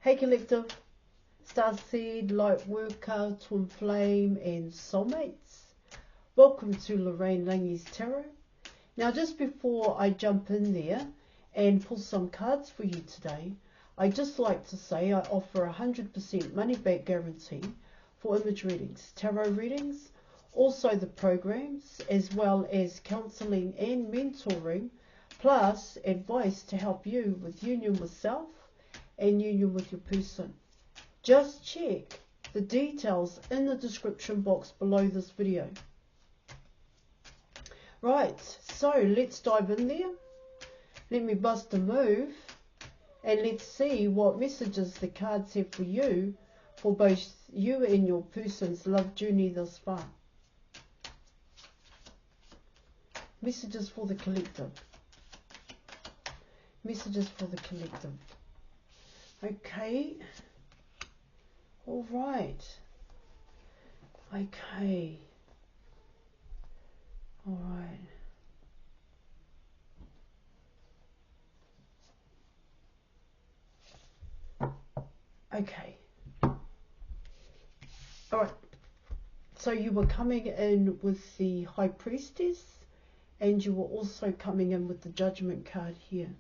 Hey Collective, Starseed, Light Worker, Twin Flame and Soulmates. Welcome to Lorraine Rangi's Tarot. Now just before I jump in there and pull some cards for you today, I just like to say I offer 100% money back guarantee for image readings, tarot readings, also the programs, as well as counselling and mentoring, plus advice to help you with union with self and union with your person. Just check the details in the description box below this video. Right, so let's dive in there. Let me bust a move and let's see what messages the cards have for you, for both you and your person's love journey thus far. Messages for the collective. Messages for the collective. Okay. All right. Okay. All right. Okay. All right. So you were coming in with the High Priestess, and you were also coming in with the Judgment card here.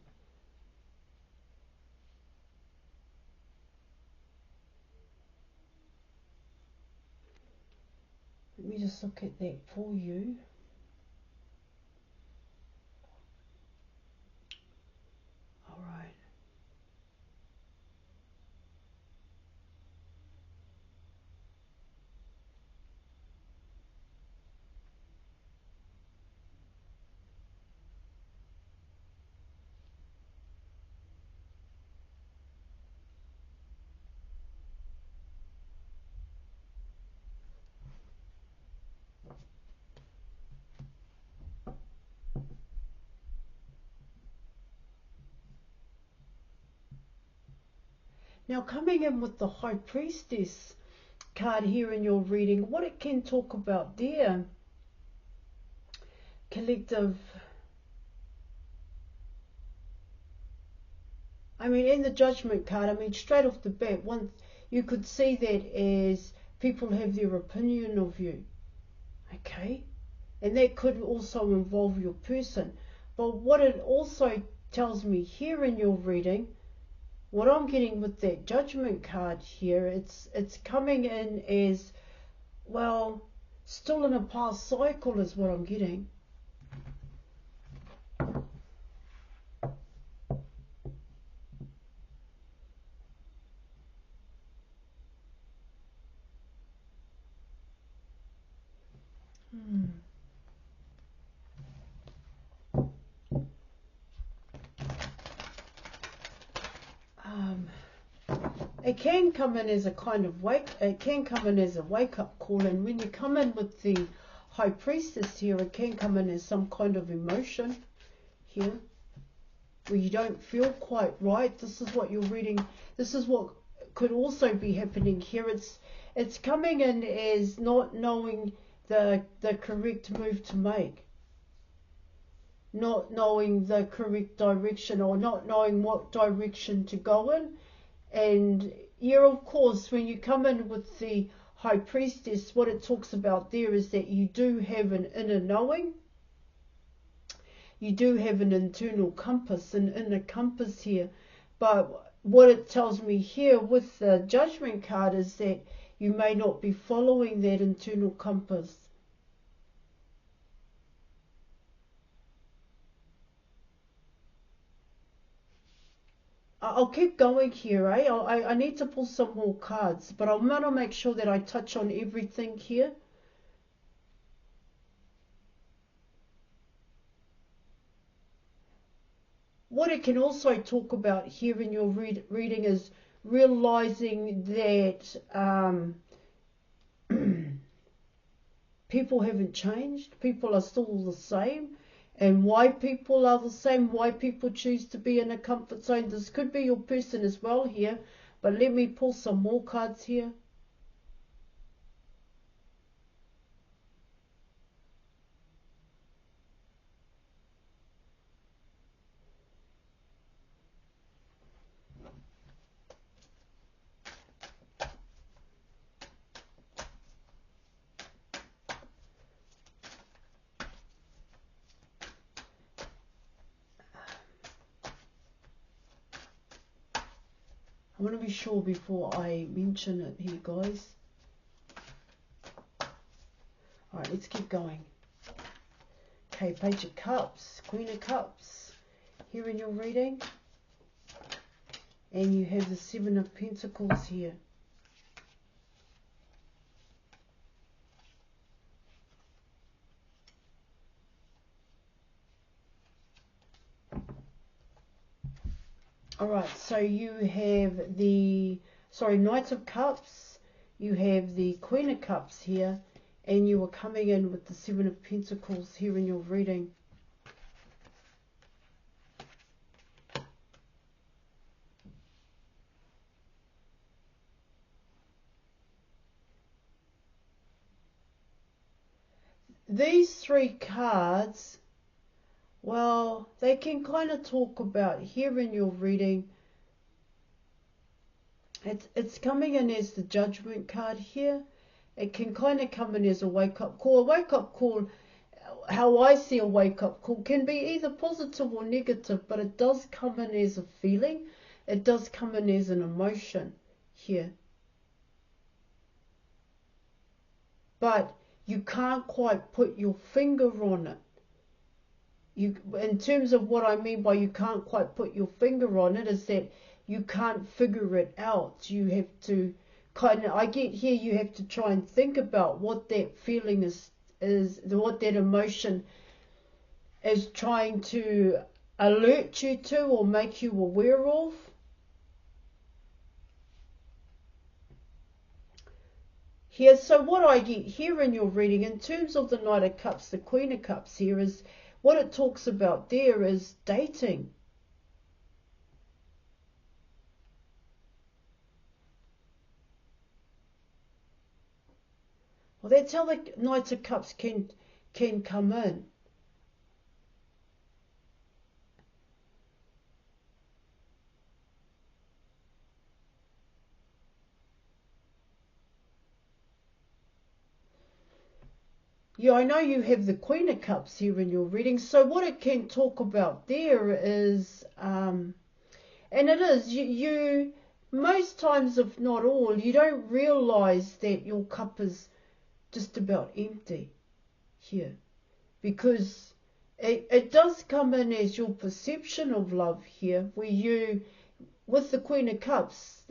Let me just look at that for you. All right. Now coming in with the High Priestess card here in your reading, what it can talk about there, collective. I mean, in the Judgment card, I mean, straight off the bat, one, you could see that as people have their opinion of you, okay? And that could also involve your person. But what it also tells me here in your reading, what I'm getting with that Judgment card here, it's coming in as, well, still in a past cycle is what I'm getting. It can come in as a kind of it can come in as a wake-up call, and when you come in with the High Priestess here, it can come in as some kind of emotion here, where you don't feel quite right. This is what you're reading. This is what could also be happening here. It's coming in as not knowing the correct move to make, not knowing the correct direction, or not knowing what direction to go in. And yeah, of course, when you come in with the High Priestess, what it talks about there is that you do have an inner knowing. You do have an internal compass, an inner compass here. But what it tells me here with the Judgment card is that you may not be following that internal compass. I'll keep going here, eh? I need to pull some more cards, but I want to make sure that I touch on everything here. What it can also talk about here in your reading is realizing that people haven't changed. People are still the same. And why people are the same, why people choose to be in a comfort zone. This could be your person as well here, but let me pull some more cards here. I want to be sure before I mention it here, guys. Alright, let's keep going. Okay, Page of Cups, Queen of Cups, here in your reading. And you have the Seven of Pentacles here. Alright, so you have the, Knight of Cups, you have the Queen of Cups here, and you are coming in with the Seven of Pentacles here in your reading. These three cards, well, they can kind of talk about here in your reading. It's coming in as the Judgment card here. It can kind of come in as a wake-up call. A wake-up call, how I see a wake-up call, can be either positive or negative, but it does come in as a feeling. It does come in as an emotion here. But you can't quite put your finger on it. In terms of what I mean by you can't quite put your finger on it, is that you can't figure it out. You have to I get here, you have to try and think about what that feeling is what that emotion is trying to alert you to or make you aware of. Here, so what I get here in your reading, in terms of the Knight of Cups, the Queen of Cups here, is what it talks about there is dating. Well, that's how the Knight of Cups can come in. Yeah, I know you have the Queen of Cups here in your reading. So what it can talk about there is, and it is, you most times, if not all, you don't realize that your cup is just about empty here, because it does come in as your perception of love here, where you, with the Queen of Cups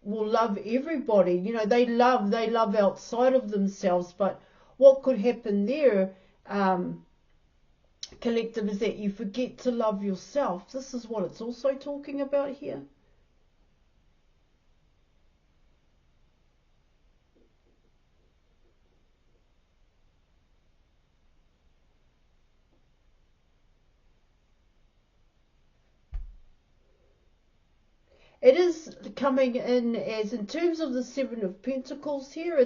will love everybody. You know, they love outside of themselves, but what could happen there, collective, is that you forget to love yourself. This is what it's also talking about here. It is coming in as, in terms of the Seven of Pentacles here,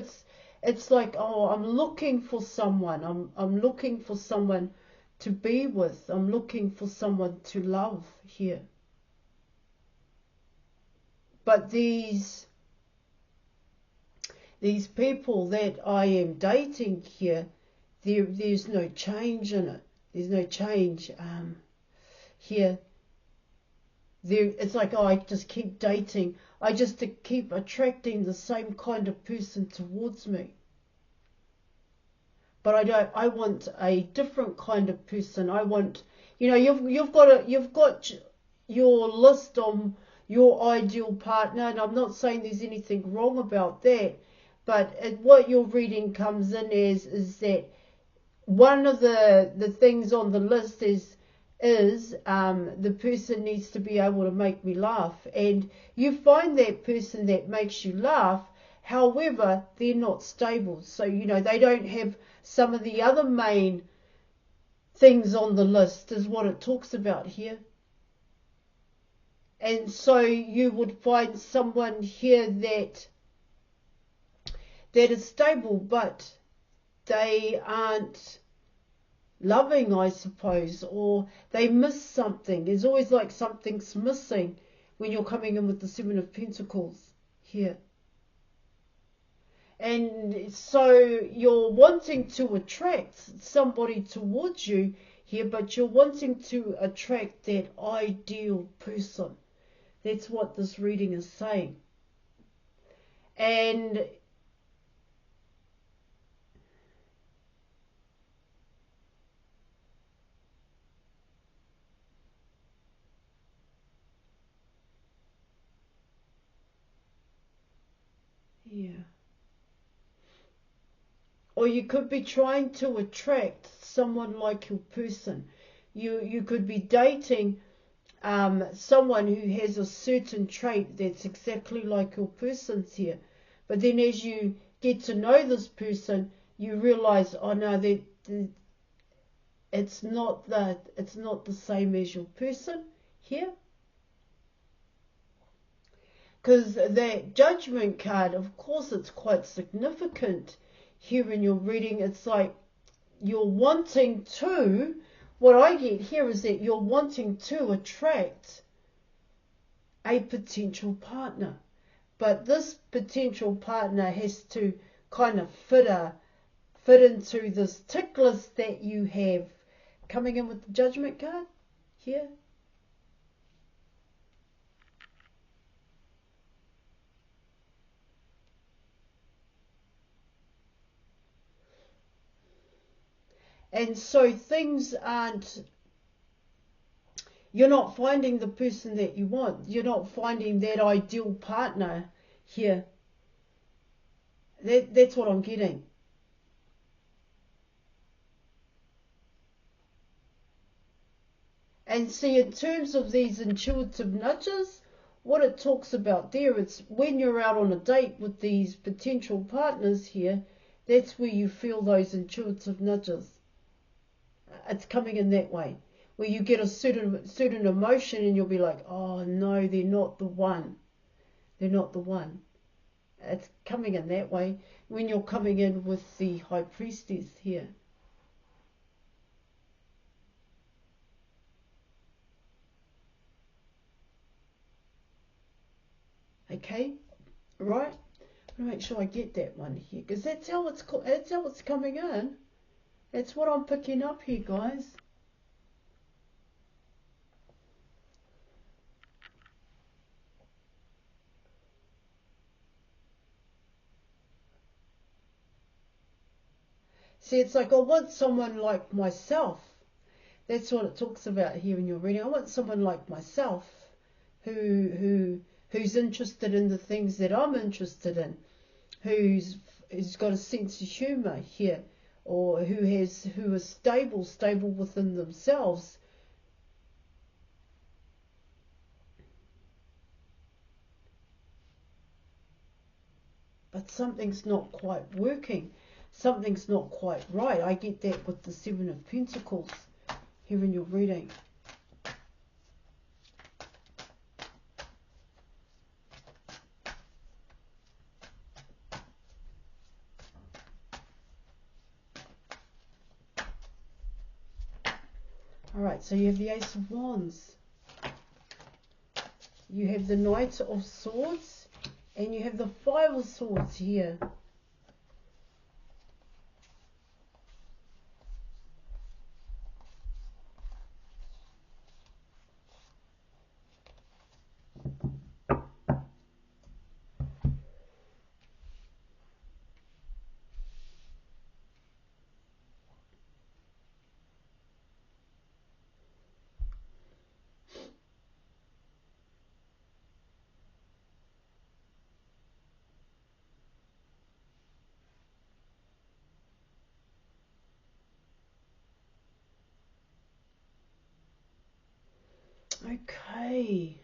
it's like, oh, I'm looking for someone. I'm looking for someone to be with. I'm looking for someone to love here. But these people that I am dating here, there's no change in it. There's no change here. It's like, oh, I just keep dating. I just keep attracting the same kind of person towards me. But I don't. I want a different kind of person. I want, you know, you've got your list on your ideal partner, and I'm not saying there's anything wrong about that. But what your reading comes in as is that one of the things on the list is the person needs to be able to make me laugh, and you find that person that makes you laugh. However, they're not stable, so you know they don't have some of the other main things on the list, is what it talks about here. And so you would find someone here that is stable, but they aren't loving, I suppose, or they miss something. There's always like something's missing when you're coming in with the Seven of Pentacles here. And so you're wanting to attract somebody towards you here, but you're wanting to attract that ideal person That's what this reading is saying. And yeah. Or you could be trying to attract someone like your person. You could be dating someone who has a certain trait that's exactly like your person's here. But then as you get to know this person, you realize, oh no, it's not the same as your person here. Because that judgment card, of course, it's quite significant here in your reading. It's like you're wanting to, what I get here is that you're wanting to attract a potential partner. But this potential partner has to kind of fit into this tick list that you have coming in with the judgment card here. And so things aren't, you're not finding the person that you want. You're not finding that ideal partner here. That's what I'm getting. And see, in terms of these intuitive nudges, what it talks about there, it's when you're out on a date with these potential partners here, that's where you feel those intuitive nudges. It's coming in that way, where you get a certain emotion and you'll be like, oh no, they're not the one. They're not the one. It's coming in that way when you're coming in with the High Priestess here. Okay, right? I'm gonna make sure I get that one here, because that's how it's coming in. That's what I'm picking up here, guys. See, it's like I want someone like myself. That's what it talks about here in your reading. I want someone like myself who's interested in the things that I'm interested in, who's got a sense of humour here, or who is stable within themselves. But something's not quite working. Something's not quite right. I get that with the Seven of Pentacles here in your reading. Alright, so you have the Ace of Wands. You have the Knight of Swords. And you have the Five of Swords here. Okay.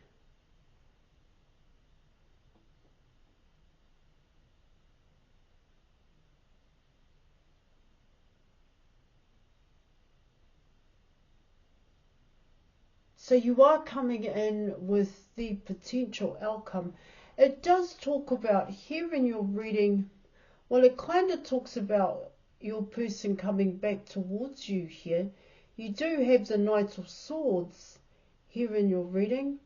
So you are coming in with the potential outcome. It does talk about here in your reading, well, it kind of talks about your person coming back towards you here. You do have the Knight of Swords here in your reading.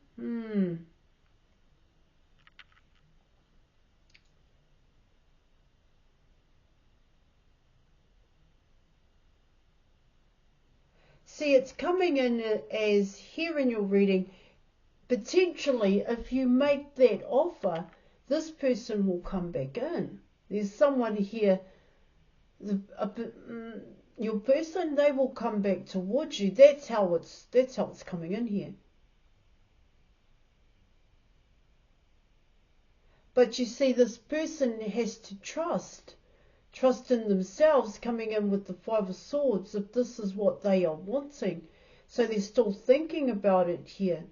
See, it's coming in as here in your reading, potentially, if you make that offer, this person will come back in. There's someone here, your person, they will come back towards you. That's how it's coming in here. But you see, this person has to trust in themselves, coming in with the Five of Swords, if this is what they are wanting. So they're still thinking about it here.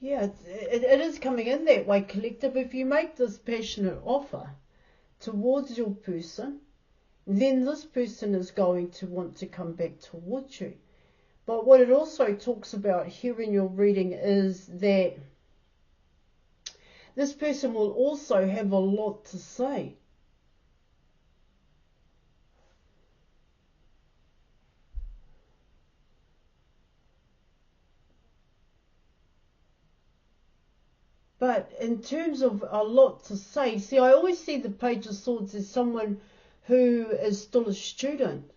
Yeah, it is coming in that way, collective. If you make this passionate offer towards your person, then this person is going to want to come back towards you. But what it also talks about here in your reading is that this person will also have a lot to say. But in terms of a lot to say, see, I always see the Page of Swords as someone who is still a student.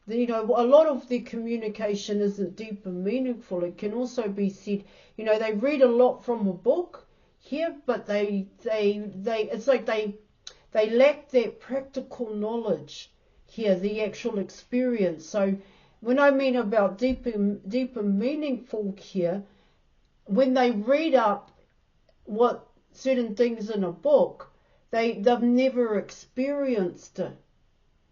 You know, a lot of their communication isn't deep and meaningful. It can also be said, you know, they read a lot from a book here, but it's like they lack that practical knowledge here, the actual experience. So when I mean about deep and meaningful here, when they read up what certain things in a book, they've never experienced it.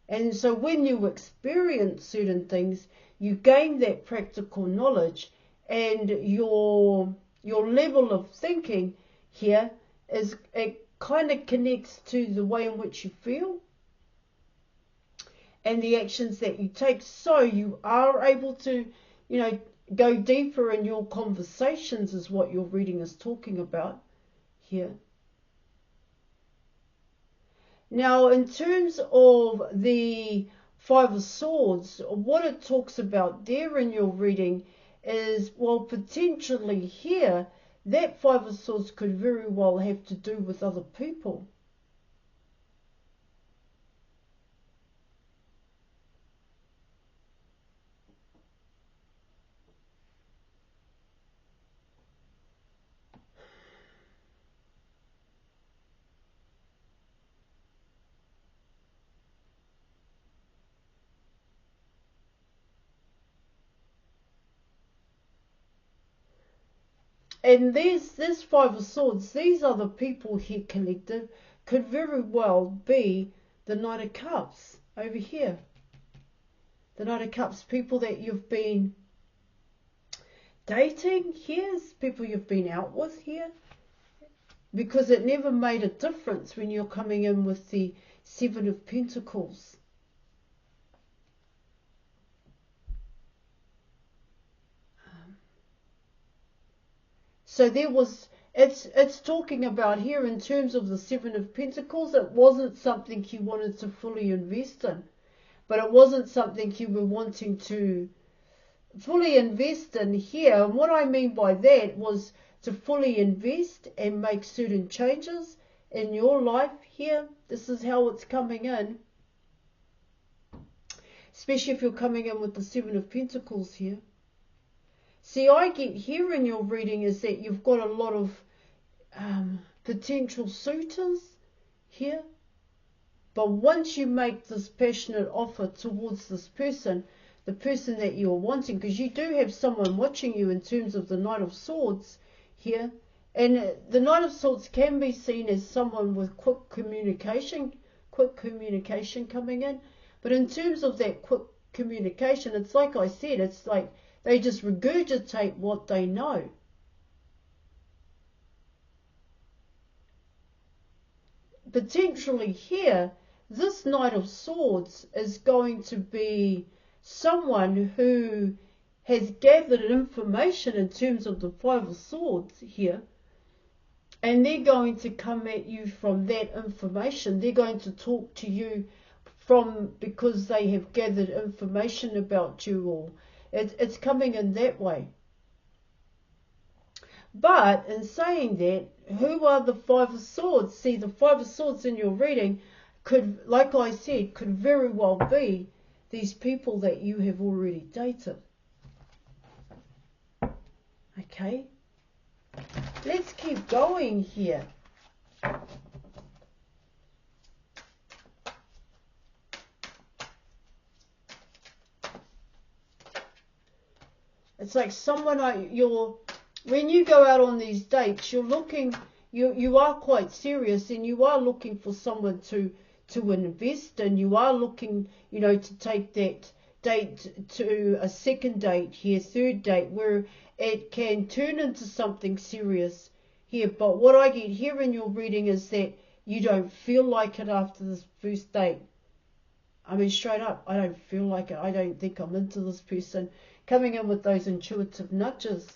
And so when you experience certain things, you gain that practical knowledge, and your level of thinking here it kind of connects to the way in which you feel and the actions that you take. So you are able to, you know, go deeper in your conversations, is what your reading is talking about here. Now, in terms of the Five of Swords, what it talks about there in your reading is, well, potentially here, that Five of Swords could very well have to do with other people. And this Five of Swords, these other people here, collective, could very well be the Knight of Cups over here. The Knight of Cups, people that you've been dating here, people you've been out with here. Because it never made a difference when you're coming in with the Seven of Pentacles. So there was, it's talking about here in terms of the Seven of Pentacles, it wasn't something you wanted to fully invest in. But it wasn't something you were wanting to fully invest in here. And what I mean by that was to fully invest and make certain changes in your life here. This is how it's coming in. Especially if you're coming in with the Seven of Pentacles here. See, I get here in your reading is that you've got a lot of potential suitors here. But once you make this passionate offer towards this person, the person that you're wanting, because you do have someone watching you in terms of the Knight of Swords here. And the Knight of Swords can be seen as someone with quick communication coming in. But in terms of that quick communication, it's like I said, it's like they just regurgitate what they know. Potentially here, this Knight of Swords is going to be someone who has gathered information in terms of the Five of Swords here, and they're going to come at you from that information. They're going to talk to you because they have gathered information about you, or it's coming in that way. But in saying that, who are the Five of Swords? See, the Five of Swords in your reading could, like I said, could very well be these people that you have already dated. Okay, let's keep going here. It's like someone when you go out on these dates, you're looking, you are quite serious, and you are looking for someone to invest in. You are looking, to take that date to a second date here, third date, where it can turn into something serious here. But what I get here in your reading is that you don't feel like it after this first date. I mean, straight up, I don't feel like it. I don't think I'm into this person. Coming in with those intuitive nudges.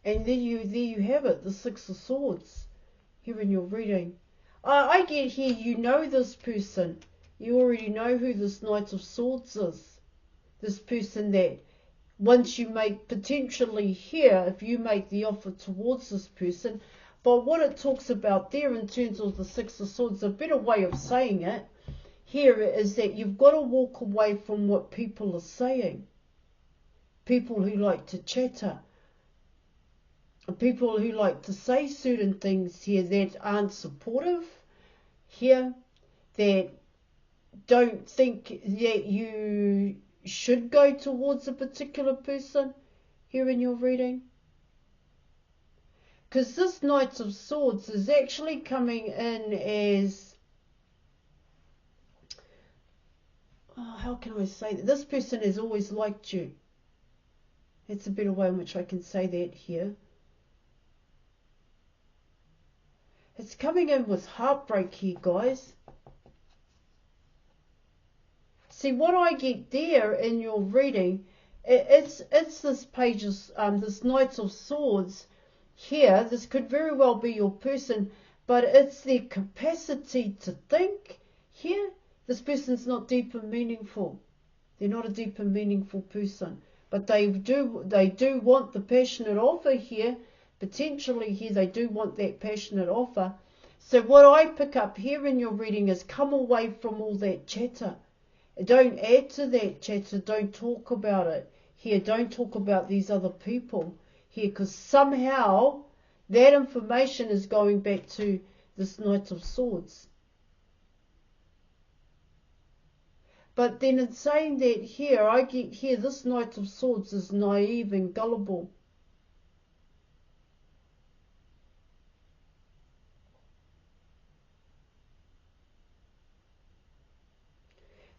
And there you have it, the Six of Swords here in your reading. I get here, you know this person. You already know who this Knight of Swords is. This person that once you make, potentially here, if you make the offer towards this person. But what it talks about there in terms of the Six of Swords, a better way of saying it here is that you've got to walk away from what people are saying. People who like to chatter. People who like to say certain things here that aren't supportive here, that don't think that you should go towards a particular person here in your reading. Because this Knight of Swords is actually coming in as, how can I say that? This person has always liked you. That's a better way in which I can say that here. It's coming in with heartbreak here, guys. See, what I get there in your reading, it's this page's, this Knight of Swords here. This could very well be your person, but it's their capacity to think here. This person's not deep and meaningful. They're not a deep and meaningful person, but they do want the passionate offer here. Potentially here they do want that passionate offer. So what I pick up here in your reading is come away from all that chatter. Don't add to that chatter. Don't talk about it here. Don't talk about these other people here, because somehow that information is going back to this Knight of Swords. But then in saying that here, I get here this Knight of Swords is naive and gullible.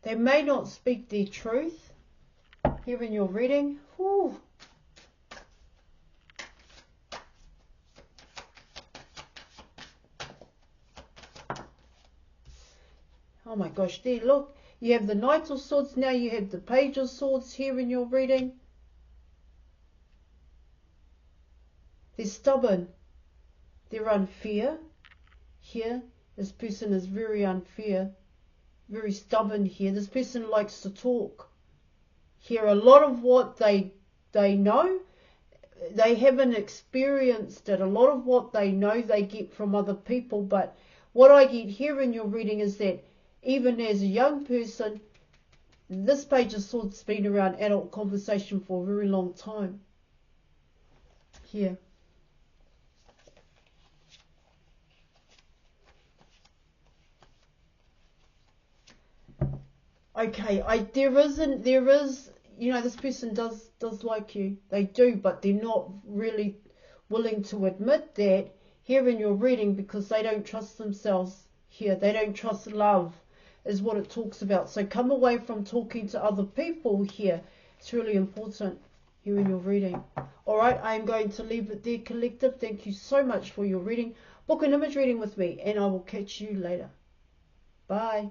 They may not speak their truth here in your reading. Whew. Oh my gosh, there, look. You have the Knight of Swords, now you have the Page of Swords here in your reading. They're stubborn. They're unfair. Here, this person is very unfair. Very stubborn here. This person likes to talk. Here, a lot of what they know, they haven't experienced it. A lot of what they know, they get from other people. But what I get here in your reading is that even as a young person, this Page of Swords has been around adult conversation for a very long time. Here. Okay, there is, this person does like you. They do, but they're not really willing to admit that here in your reading because they don't trust themselves here. They don't trust love is what it talks about. So come away from talking to other people here. It's really important here in your reading. All right, I am going to leave it there, collective. Thank you so much for your reading. Book an image reading with me, and I will catch you later. Bye.